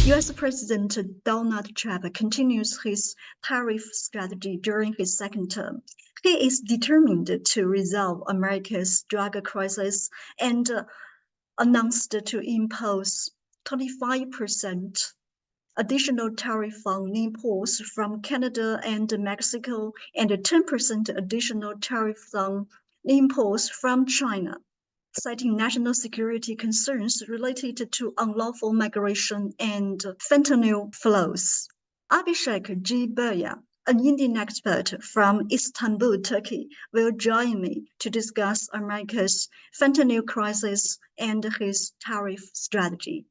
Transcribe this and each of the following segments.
US President Donald Trump continues his tariff strategy during his second term. He is determined to resolve America's drug crisis and announced to impose 25% additional tariff on imports from Canada and Mexico and 10% additional tariff on imports from China, citing national security concerns related to unlawful migration and fentanyl flows. Abhishek G. Bhaya, an Indian expert from Istanbul, Turkey, will join me to discuss America's fentanyl crisis and his tariff strategy.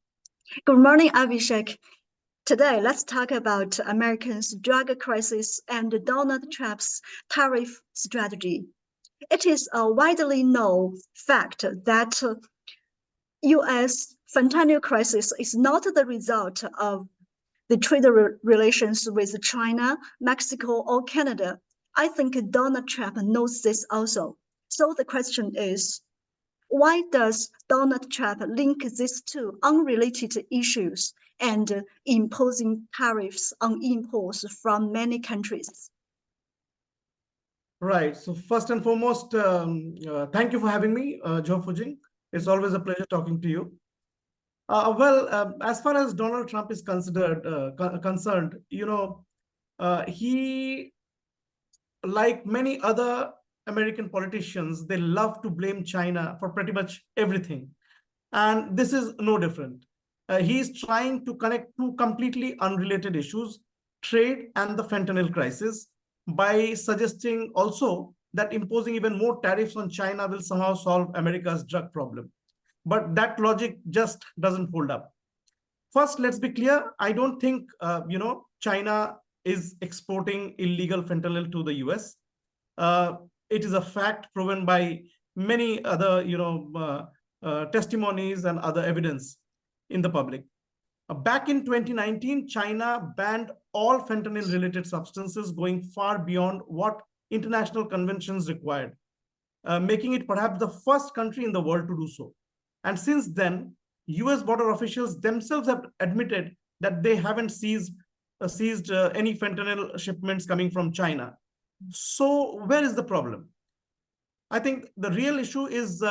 Good morning, Abhishek. Today, let's talk about Americans' drug crisis and Donald Trump's tariff strategy. It is a widely known fact that U.S. fentanyl crisis is not the result of the trade relations with China, Mexico, or Canada. I think Donald Trump knows this also. So the question is, why does Donald Trump link these two unrelated issues and imposing tariffs on imports from many countries? Right. So first and foremost, thank you for having me, Joe Fujing. It's always a pleasure talking to you. As far as Donald Trump is concerned, he, like many other American politicians, they love to blame China for pretty much everything. And this is no different. He's trying to connect two completely unrelated issues, trade and the fentanyl crisis, by suggesting also that imposing even more tariffs on China will somehow solve America's drug problem. But that logic just doesn't hold up. First, let's be clear. I don't think, China is exporting illegal fentanyl to the US. It is a fact proven by many other, testimonies and other evidence in the public. Back in 2019, China banned all fentanyl-related substances, going far beyond what international conventions required, making it perhaps the first country in the world to do so. And since then, US border officials themselves have admitted that they haven't seized any fentanyl shipments coming from China. So where is the problem? I think the real issue is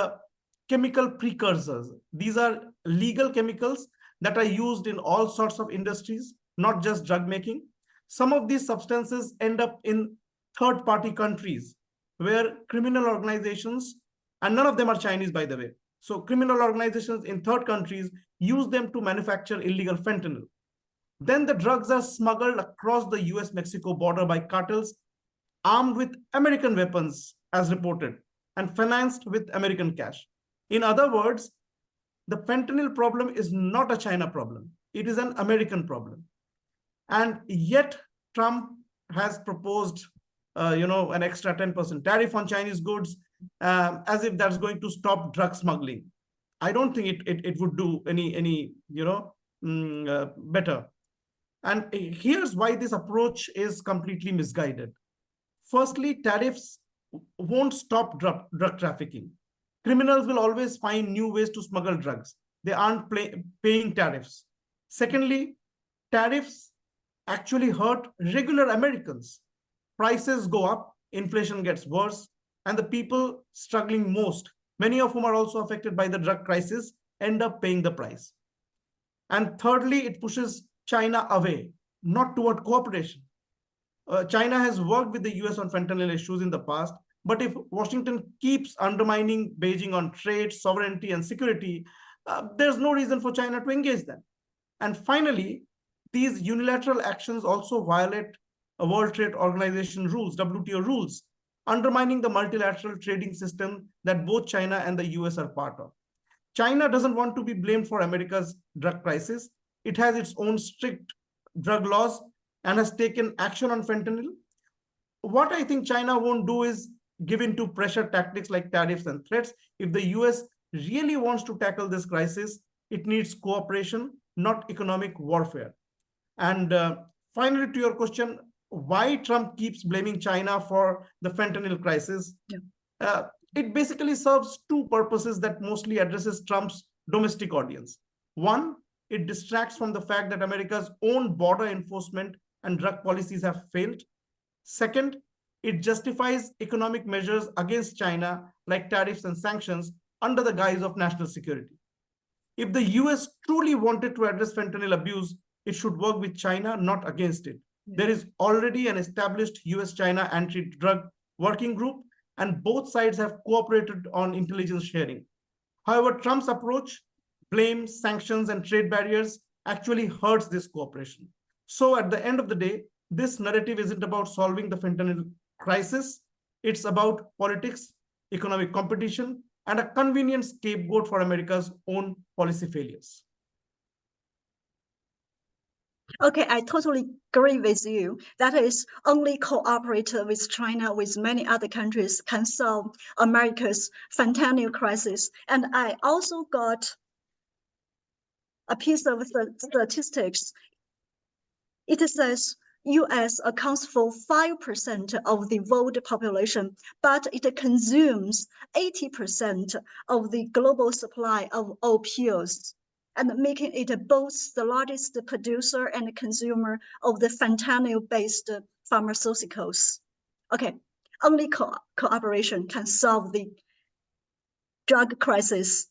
chemical precursors. These are legal chemicals that are used in all sorts of industries, not just drug making. Some of these substances end up in third-party countries where criminal organizations, and none of them are Chinese, by the way. So criminal organizations in third countries use them to manufacture illegal fentanyl. Then the drugs are smuggled across the US-Mexico border by cartels armed with American weapons, as reported, and financed with American cash. In other words, the fentanyl problem is not a China problem. It is an American problem. And yet Trump has proposed, an extra 10% tariff on Chinese goods, as if that's going to stop drug smuggling. I don't think it would do any better. And here's why this approach is completely misguided. Firstly, tariffs won't stop drug trafficking. Criminals will always find new ways to smuggle drugs. They aren't paying tariffs. Secondly, tariffs actually hurt regular Americans. Prices go up, inflation gets worse, and the people struggling most, many of whom are also affected by the drug crisis, end up paying the price. And thirdly, it pushes China away, not toward cooperation. China has worked with the US on fentanyl issues in the past, but if Washington keeps undermining Beijing on trade, sovereignty, and security, there's no reason for China to engage them. And finally, these unilateral actions also violate a World Trade Organization rules, WTO rules, undermining the multilateral trading system that both China and the US are part of. China doesn't want to be blamed for America's drug crisis. It has its own strict drug laws and has taken action on fentanyl. What I think China won't do is give in to pressure tactics like tariffs and threats. If the US really wants to tackle this crisis, it needs cooperation, not economic warfare. And finally, to your question, why Trump keeps blaming China for the fentanyl crisis? Yeah. It basically serves two purposes that mostly addresses Trump's domestic audience. One, it distracts from the fact that America's own border enforcement and drug policies have failed. Second, it justifies economic measures against China, like tariffs and sanctions, under the guise of national security. If the US truly wanted to address fentanyl abuse, it should work with China, not against it. There is already an established US-China anti-drug working group, and both sides have cooperated on intelligence sharing. However, Trump's approach, blame, sanctions, and trade barriers, actually hurts this cooperation. So at the end of the day, this narrative isn't about solving the fentanyl crisis. It's about politics, economic competition, and a convenient scapegoat for America's own policy failures. Okay, I totally agree with you. That is, only cooperate with China, with many other countries, can solve America's fentanyl crisis. And I also got a piece of statistics. It says US accounts for 5% of the world population, but it consumes 80% of the global supply of opioids, and making it both the largest producer and consumer of the fentanyl-based pharmaceuticals. Okay, only cooperation can solve the drug crisis.